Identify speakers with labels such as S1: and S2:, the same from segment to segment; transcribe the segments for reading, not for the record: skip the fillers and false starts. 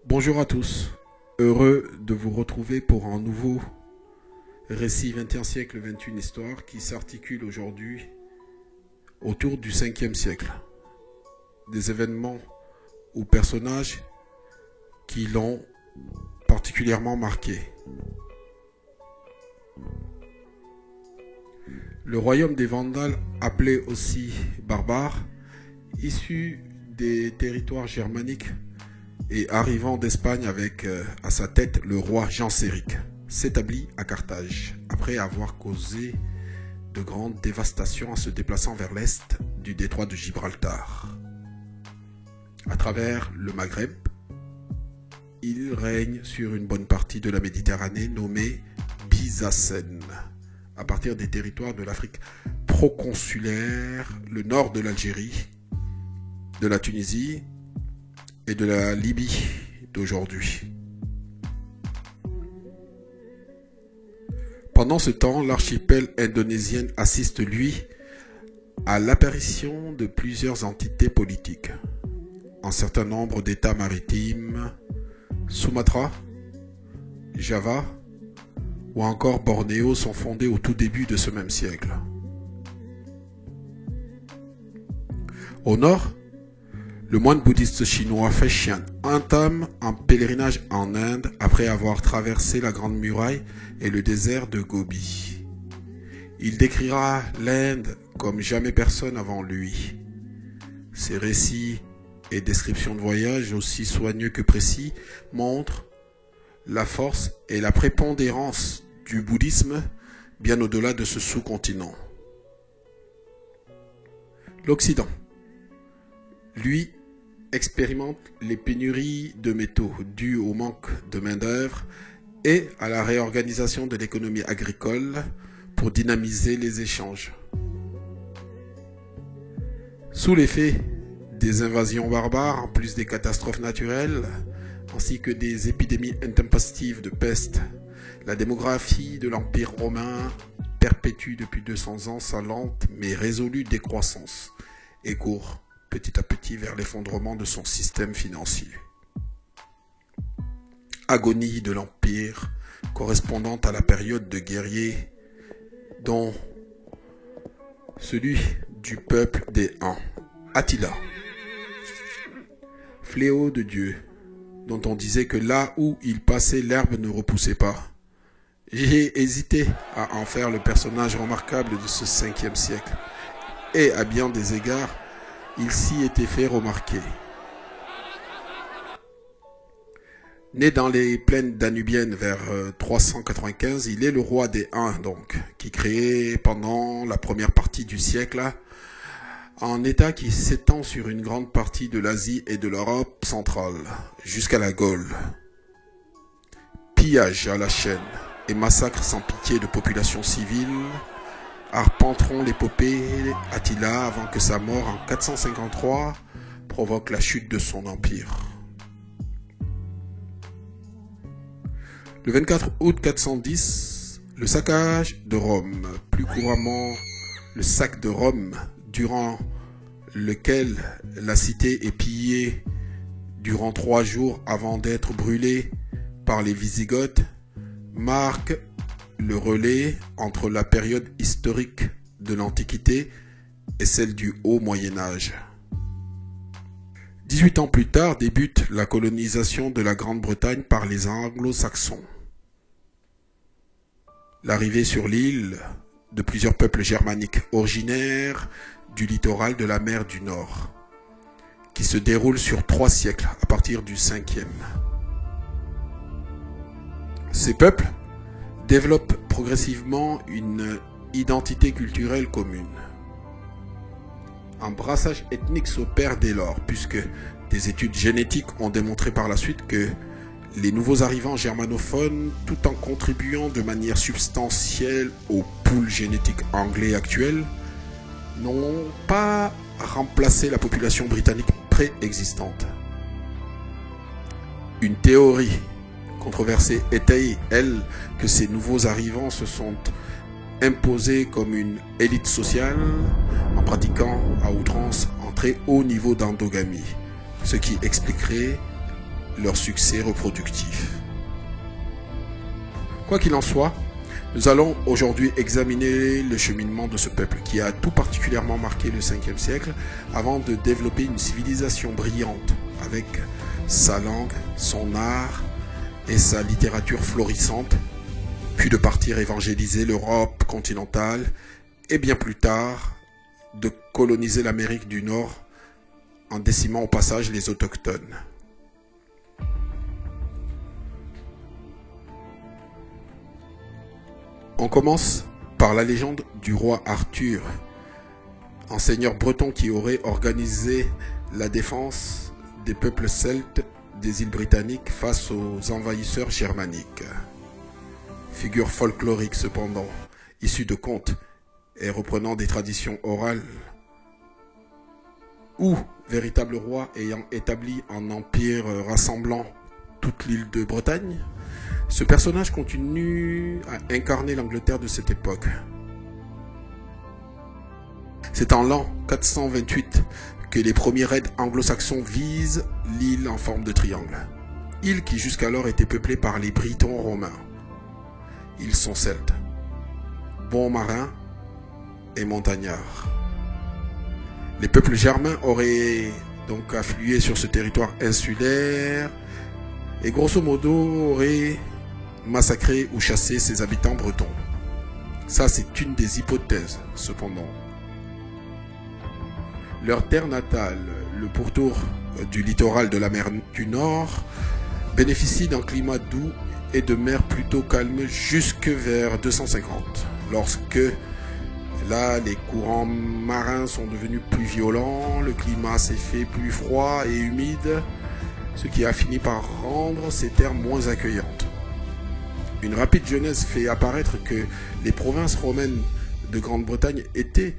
S1: Bonjour à tous, heureux de vous retrouver pour un nouveau récit 21e siècle, 21 histoire qui s'articule aujourd'hui autour du 5e siècle. Des événements ou personnages qui l'ont particulièrement marqué. Le royaume des Vandales, appelé aussi barbare, issu des territoires germaniques et arrivant d'Espagne avec à sa tête le roi Genséric, s'établit à Carthage après avoir causé de grandes dévastations en se déplaçant vers l'est du détroit de Gibraltar. À travers le Maghreb, il règne sur une bonne partie de la Méditerranée nommée Byzacène, à partir des territoires de l'Afrique proconsulaire, le nord de l'Algérie, de la Tunisie et de la Libye d'aujourd'hui. Pendant ce temps, l'archipel indonésien assiste, lui, à l'apparition de plusieurs entités politiques. Un certain nombre d'États maritimes, Sumatra, Java ou encore Bornéo sont fondés au tout début de ce même siècle. Au nord, le moine bouddhiste chinois Feixian entame un pèlerinage en Inde après avoir traversé la Grande Muraille et le désert de Gobi. Il décrira l'Inde comme jamais personne avant lui. Ses récits et descriptions de voyage, aussi soigneux que précis, montrent la force et la prépondérance du bouddhisme bien au-delà de ce sous-continent. L'Occident, lui, expérimente les pénuries de métaux dues au manque de main-d'œuvre et à la réorganisation de l'économie agricole pour dynamiser les échanges. Sous l'effet des invasions barbares, en plus des catastrophes naturelles, ainsi que des épidémies intempestives de peste, la démographie de l'Empire romain perpétue depuis 200 ans sa lente mais résolue décroissance et court petit à petit vers l'effondrement de son système financier. Agonie de l'Empire correspondant à la période de guerriers dont celui du peuple des Huns, Attila, fléau de Dieu, dont on disait que là où il passait, l'herbe ne repoussait pas. J'ai hésité à en faire le personnage remarquable de ce 5e siècle, et à bien des égards, il s'y était fait remarquer. Né dans les plaines danubiennes vers 395, il est le roi des Huns, donc, qui créait pendant la première partie du siècle un État qui s'étend sur une grande partie de l'Asie et de l'Europe centrale, jusqu'à la Gaule. Pillage à la chaîne et massacre sans pitié de populations civiles arpenteront l'épopée Attila avant que sa mort en 453 provoque la chute de son empire. Le 24 août 410, le saccage de Rome, plus couramment le sac de Rome, durant lequel la cité est pillée durant 3 jours avant d'être brûlée par les Wisigoths, marque le relais entre la période historique de l'Antiquité et celle du Haut Moyen-Âge. 18 ans plus tard débute la colonisation de la Grande-Bretagne par les Anglo-Saxons. L'arrivée sur l'île de plusieurs peuples germaniques originaires du littoral de la mer du Nord, qui se déroule sur 3 siècles à partir du 5e. Ces peuples développent progressivement une identité culturelle commune. Un brassage ethnique s'opère dès lors, puisque des études génétiques ont démontré par la suite que les nouveaux arrivants germanophones, tout en contribuant de manière substantielle au pool génétique anglais actuel, n'ont pas remplacé la population britannique préexistante. Une théorie controversée étaye, elle, que ces nouveaux arrivants se sont imposés comme une élite sociale en pratiquant à outrance un très haut niveau d'endogamie, ce qui expliquerait leur succès reproductif. Quoi qu'il en soit, nous allons aujourd'hui examiner le cheminement de ce peuple qui a tout particulièrement marqué le 5e siècle avant de développer une civilisation brillante avec sa langue, son art et sa littérature florissante, puis de partir évangéliser l'Europe continentale et bien plus tard de coloniser l'Amérique du Nord en décimant au passage les autochtones. On commence par la légende du roi Arthur, un seigneur breton qui aurait organisé la défense des peuples celtes des îles britanniques face aux envahisseurs germaniques. Figure folklorique cependant, issue de contes et reprenant des traditions orales, ou véritable roi ayant établi un empire rassemblant toute l'île de Bretagne, ce personnage continue à incarner l'Angleterre de cette époque. C'est en l'an 428 que les premiers raids anglo-saxons visent l'île en forme de triangle. Île qui jusqu'alors était peuplée par les Britons romains. Ils sont celtes, bons marins et montagnards. Les peuples germains auraient donc afflué sur ce territoire insulaire et grosso modo auraient massacré ou chassé ses habitants bretons. Ça, c'est une des hypothèses, cependant. Leur terre natale, le pourtour du littoral de la mer du Nord, bénéficie d'un climat doux et de mer plutôt calme jusque vers 250, lorsque là les courants marins sont devenus plus violents, le climat s'est fait plus froid et humide, ce qui a fini par rendre ces terres moins accueillantes. Une rapide genèse fait apparaître que les provinces romaines de Grande-Bretagne étaient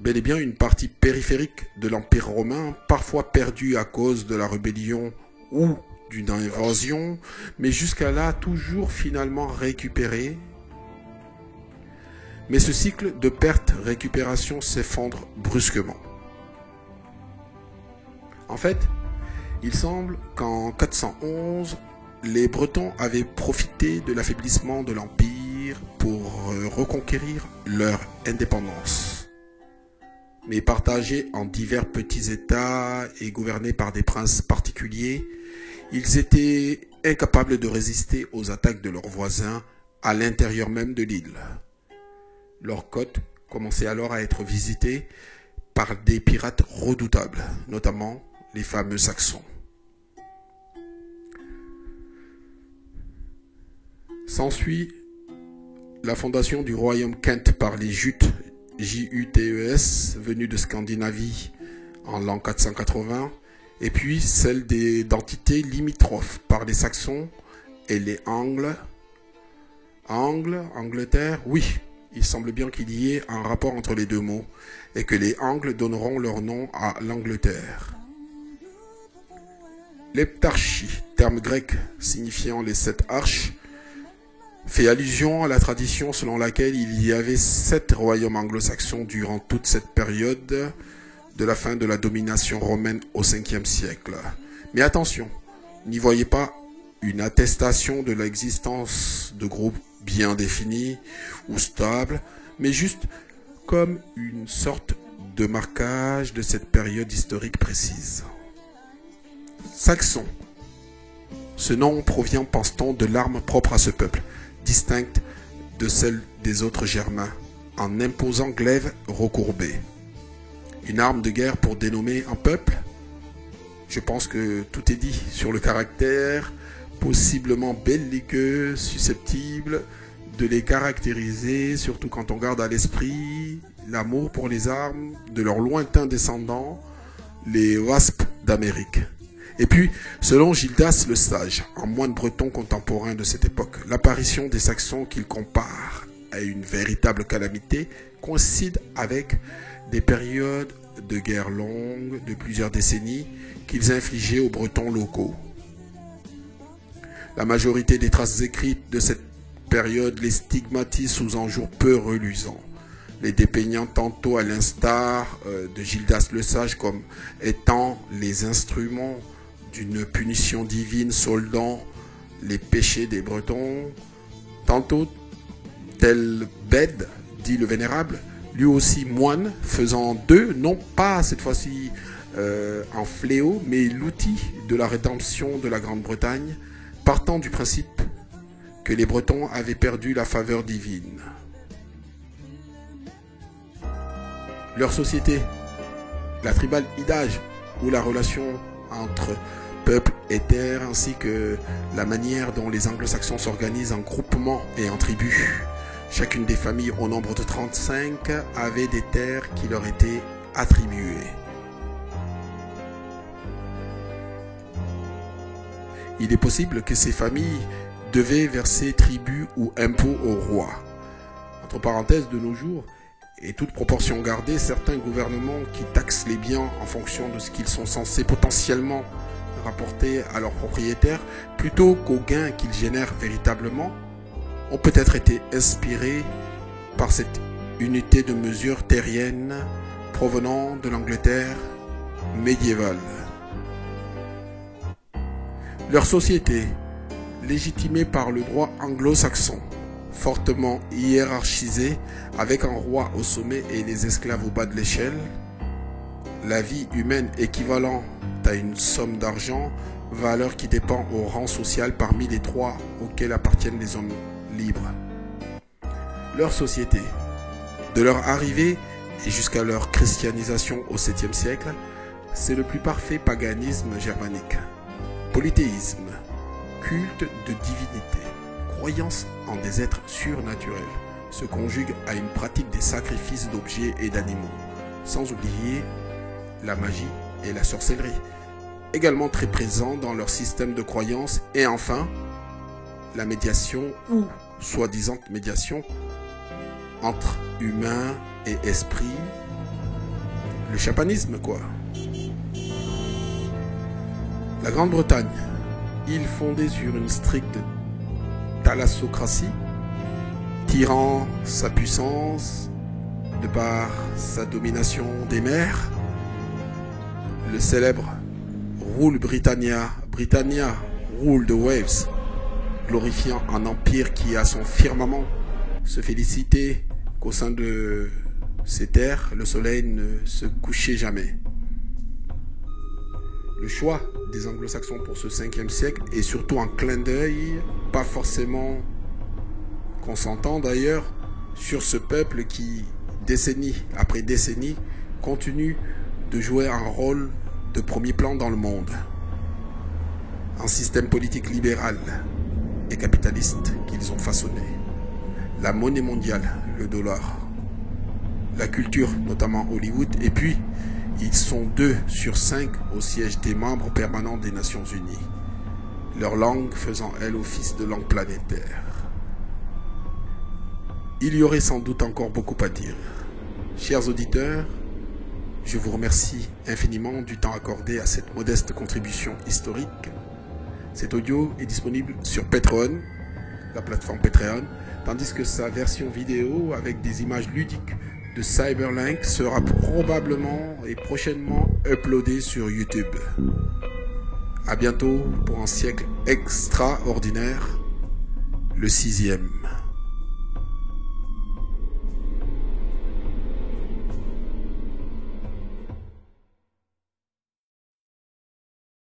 S1: bel et bien une partie périphérique de l'Empire romain, parfois perdue à cause de la rébellion ou d'une invasion, mais jusqu'à là toujours finalement récupérée. Mais ce cycle de perte-récupération s'effondre brusquement. En fait, il semble qu'en 411, les Bretons avaient profité de l'affaiblissement de l'Empire pour reconquérir leur indépendance. Mais partagés en divers petits États et gouvernés par des princes particuliers, ils étaient incapables de résister aux attaques de leurs voisins à l'intérieur même de l'île. Leurs côtes commençaient alors à être visitées par des pirates redoutables, notamment les fameux Saxons. S'ensuit la fondation du royaume Kent par les Jutes, J-U-T-E-S, venus de Scandinavie en l'an 480, et puis celle d'entités limitrophes par les Saxons et les Angles. Angleterre, oui, il semble bien qu'il y ait un rapport entre les deux mots, et que les Angles donneront leur nom à l'Angleterre. L'heptarchie, terme grec signifiant les 7 arches, fait allusion à la tradition selon laquelle il y avait 7 royaumes anglo-saxons durant toute cette période de la fin de la domination romaine au 5e siècle. Mais attention, n'y voyez pas une attestation de l'existence de groupes bien définis ou stables, mais juste comme une sorte de marquage de cette période historique précise. Saxon. Ce nom provient, pense-t-on, de l'arme propre à ce peuple, distincte de celle des autres Germains, un imposant glaive recourbé. Une arme de guerre pour dénommer un peuple? Je pense que tout est dit sur le caractère possiblement belliqueux, susceptible de les caractériser, surtout quand on garde à l'esprit l'amour pour les armes de leurs lointains descendants, les Wasps d'Amérique. Et puis, selon Gildas le Sage, un moine breton contemporain de cette époque, l'apparition des Saxons qu'il compare à une véritable calamité coïncide avec des périodes de guerre longues de plusieurs décennies qu'ils infligeaient aux Bretons locaux. La majorité des traces écrites de cette période les stigmatisent sous un jour peu reluisant, les dépeignant tantôt à l'instar de Gildas le Sage comme étant les instruments d'une punition divine soldant les péchés des Bretons. Tantôt, tel Bède, dit le Vénérable, lui aussi moine, faisant d'eux, non pas cette fois-ci un fléau, mais l'outil de la rédemption de la Grande-Bretagne, partant du principe que les Bretons avaient perdu la faveur divine. Leur société, la tribal hidage, ou la relation entre peuple et terre, ainsi que la manière dont les anglo-saxons s'organisent en groupements et en tribus. Chacune des familles, au nombre de 35, avait des terres qui leur étaient attribuées. Il est possible que ces familles devaient verser tribut ou impôts au roi. Entre parenthèses, de nos jours, et toute proportion gardée, certains gouvernements qui taxent les biens en fonction de ce qu'ils sont censés potentiellement rapporter à leurs propriétaires, plutôt qu'aux gains qu'ils génèrent véritablement, ont peut-être été inspirés par cette unité de mesure terrienne provenant de l'Angleterre médiévale. Leur société, légitimée par le droit anglo-saxon, fortement hiérarchisée, avec un roi au sommet et les esclaves au bas de l'échelle, la vie humaine équivalente à une somme d'argent, valeur qui dépend au rang social parmi les trois auxquels appartiennent les hommes libres. Leur société, de leur arrivée et jusqu'à leur christianisation au 7e siècle, c'est le plus parfait paganisme germanique. Polythéisme, culte de divinité, croyance en des êtres surnaturels, se conjugue à une pratique des sacrifices d'objets et d'animaux, sans oublier la magie et la sorcellerie, également très présents dans leur système de croyance, et enfin, la médiation ou soi-disant médiation entre humain et esprit, le chamanisme quoi. La Grande-Bretagne, île fondée sur une stricte thalassocratie, tirant sa puissance de par sa domination des mers, le célèbre Rule Britannia, Britannia, Rule de Wales, glorifiant un empire qui a son firmament, se félicitait qu'au sein de ces terres, le soleil ne se couchait jamais. Le choix des anglo-saxons pour ce 5e siècle est surtout un clin d'œil, pas forcément consentant d'ailleurs, sur ce peuple qui, décennie après décennie, continue de jouer un rôle de premier plan dans le monde. Un système politique libéral et capitaliste qu'ils ont façonné. La monnaie mondiale, le dollar. La culture, notamment Hollywood, et puis ils sont 2 sur 5 au siège des membres permanents des Nations Unies, leur langue faisant elle office de langue planétaire. Il y aurait sans doute encore beaucoup à dire. Chers auditeurs, je vous remercie infiniment du temps accordé à cette modeste contribution historique. Cet audio est disponible sur Patreon, la plateforme Patreon, tandis que sa version vidéo avec des images ludiques de Cyberlink sera probablement et prochainement uploadé sur YouTube. À bientôt pour un siècle extraordinaire, le 6e.